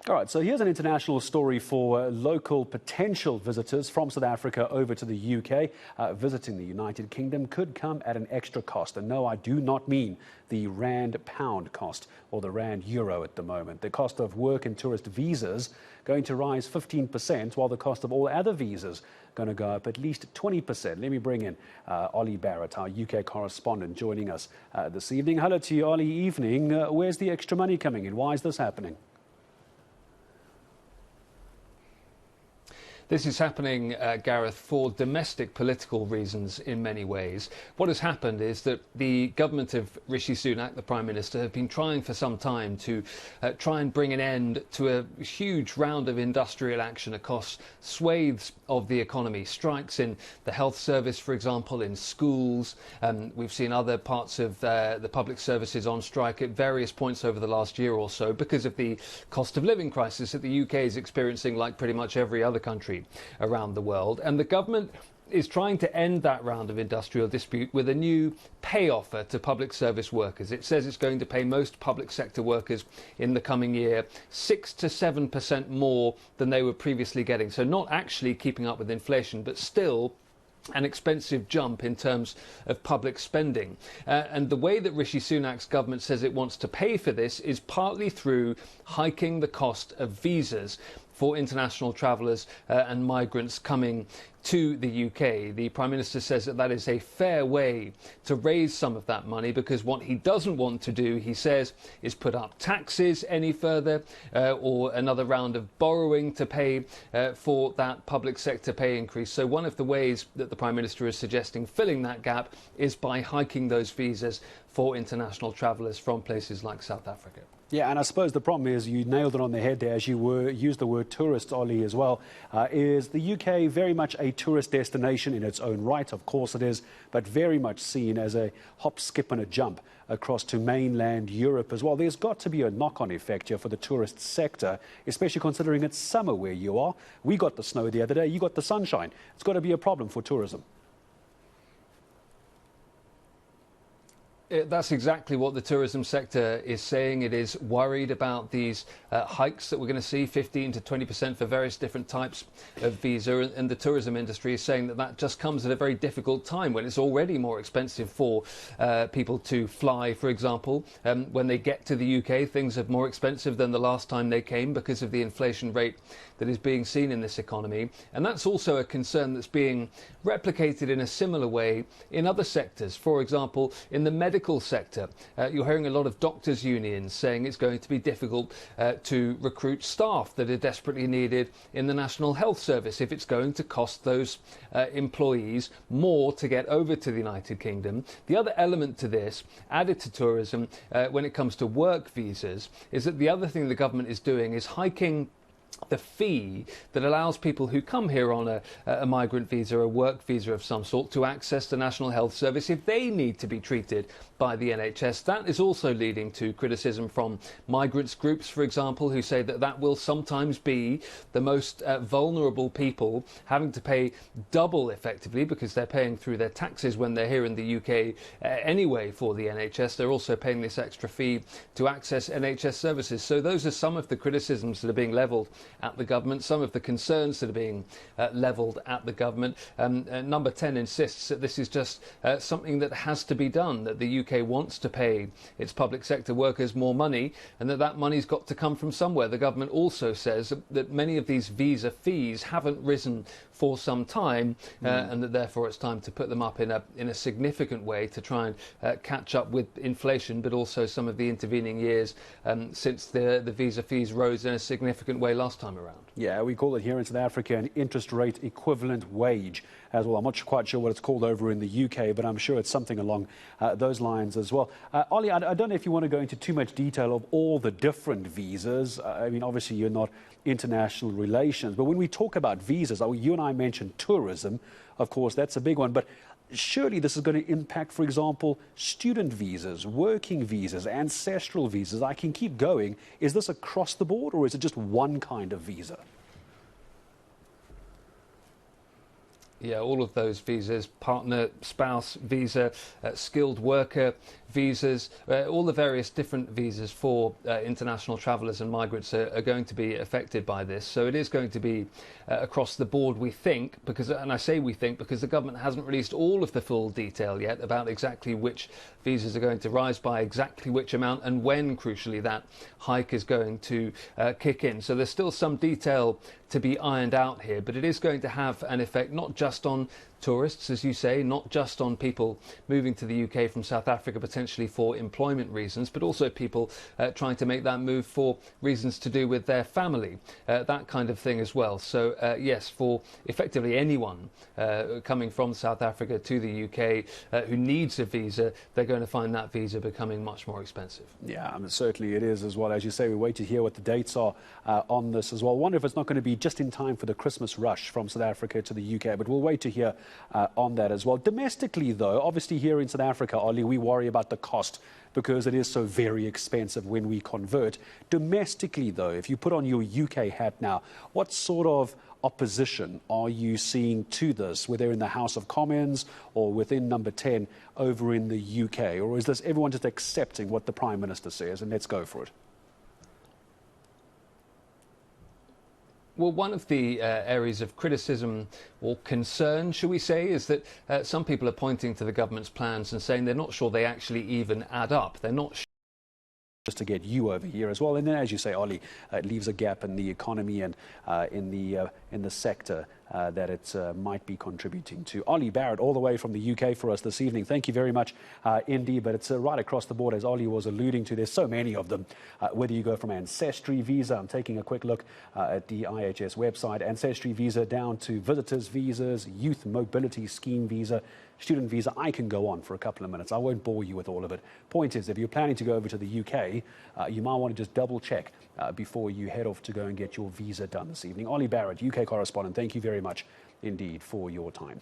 All right, so here's an international story for local potential visitors from South Africa over to the UK. Visiting the United Kingdom could come at an extra cost. And no, I do not mean the rand-pound cost or the rand-euro at the moment. The cost of work and tourist visas going to rise 15%, while the cost of all other visas going to go up at least 20%. Let me bring in Olly Barratt, our UK correspondent, joining us this evening. Hello to you, Olly. Evening. Where's the extra money coming in? Why is this happening? This is happening, Gareth, for domestic political reasons in many ways. What has happened is that the government of Rishi Sunak, the Prime Minister, have been trying for some time to try and bring an end to a huge round of industrial action across swathes of the economy. Strikes in the health service, for example, in schools. We've seen other parts of the public services on strike at various points over the last year or so because of the cost of living crisis that the UK is experiencing, like pretty much every other country around the world. And the government is trying to end that round of industrial dispute with a new pay offer to public service workers. It says it's going to pay most public sector workers in the coming year 6 to 7% more than they were previously getting. So not actually keeping up with inflation, but still an expensive jump in terms of public spending. And the way that Rishi Sunak's government says it wants to pay for this is partly through hiking the cost of visas for international travellers and migrants coming to the UK. The Prime Minister says that that is a fair way to raise some of that money, because what he doesn't want to do, he says, is put up taxes any further or another round of borrowing to pay for that public sector pay increase. So one of the ways that the Prime Minister is suggesting filling that gap is by hiking those visas for international travellers from places like South Africa. Yeah, and I suppose the problem is, you nailed it on the head there as you used the word tourist, Olly, as well. Is the UK very much a tourist destination in its own right? Of course it is, but very much seen as a hop, skip and a jump across to mainland Europe as well. There's got to be a knock-on effect here for the tourist sector, especially considering it's summer where you are. We got the snow the other day, you got the sunshine. It's got to be a problem for tourism. That's exactly what the tourism sector is saying. It is worried about these hikes that we're going to see, 15 to 20% for various different types of visa. And the tourism industry is saying that that just comes at a very difficult time when it's already more expensive for people to fly, for example. When they get to the UK, things are more expensive than the last time they came because of the inflation rate that is being seen in this economy. And that's also a concern that's being replicated in a similar way in other sectors. For example, in the medical sector, you're hearing a lot of doctors' unions saying it's going to be difficult to recruit staff that are desperately needed in the National Health Service if it's going to cost those employees more to get over to the United Kingdom. The other element to this, added to tourism, when it comes to work visas, is that the other thing the government is doing is hiking the fee that allows people who come here on a migrant visa, a work visa of some sort, to access the National Health Service if they need to be treated by the NHS. That is also leading to criticism from migrants groups, for example, who say that that will sometimes be the most vulnerable people having to pay double effectively, because they're paying through their taxes when they're here in the UK anyway for the NHS. They're also paying this extra fee to access NHS services. So those are some of the criticisms that are being levelled at the government, some of the concerns that are being levelled at the government. Number 10 insists that this is just something that has to be done, that the UK wants to pay its public sector workers more money, and that money's got to come from somewhere. The government also says that many of these visa fees haven't risen for some time, and that therefore it's time to put them up in a significant way to try and catch up with inflation, but also some of the intervening years since the visa fees rose in a significant way last time around. Yeah, we call it here in South Africa an interest rate equivalent wage as well. I'm not quite sure what it's called over in the UK, but I'm sure it's something along those lines as well. Olly, I don't know if you want to go into too much detail of all the different visas. I mean, obviously you're not international relations, but when we talk about visas, you and I mentioned tourism, of course, that's a big one, but surely this is going to impact, for example, student visas, working visas, ancestral visas. I can keep going. Is this across the board, or is it just one kind of visa? Yeah, all of those visas, partner, spouse visa, skilled worker visas, all the various different visas for international travellers and migrants are going to be affected by this. So it is going to be across the board, we think, because, and I say we think because the government hasn't released all of the full detail yet about exactly which visas are going to rise by, exactly which amount, and when, crucially, that hike is going to kick in. So there's still some detail to be ironed out here, but it is going to have an effect not just on tourists, as you say, not just on people moving to the UK from South Africa potentially for employment reasons, but also people trying to make that move for reasons to do with their family, that kind of thing as well. So yes, for effectively anyone coming from South Africa to the UK who needs a visa, they're going to find that visa becoming much more expensive. Yeah, I mean, certainly it is as well. As you say, we wait to hear what the dates are on this as well. I wonder if it's not going to be just in time for the Christmas rush from South Africa to the UK, but we'll wait to hear on that as well. Domestically, though, obviously here in South Africa, Olly, we worry about the cost because it is so very expensive when we convert. Domestically, though, if you put on your UK hat now, what sort of opposition are you seeing to this, whether in the House of Commons or within Number 10 over in the UK? Or is this everyone just accepting what the Prime Minister says and let's go for it? Well, one of the areas of criticism or concern, shall we say, is that some people are pointing to the government's plans and saying they're not sure they actually even add up. They're not sure. Just to get you over here as well. And then, as you say, Olly, it leaves a gap in the economy and in the sector that it might be contributing to. Olly Barratt, all the way from the UK for us this evening. Thank you very much, Indy. But it's right across the board, as Olly was alluding to. There's so many of them. Whether you go from Ancestry Visa, I'm taking a quick look at the IHS website, Ancestry Visa, down to Visitors Visas, Youth Mobility Scheme Visa, Student Visa. I can go on for a couple of minutes. I won't bore you with all of it. Point is, if you're planning to go over to the UK, you might want to just double check before you head off to go and get your visa done this evening. Olly Barratt, UK correspondent, thank you very much indeed for your time.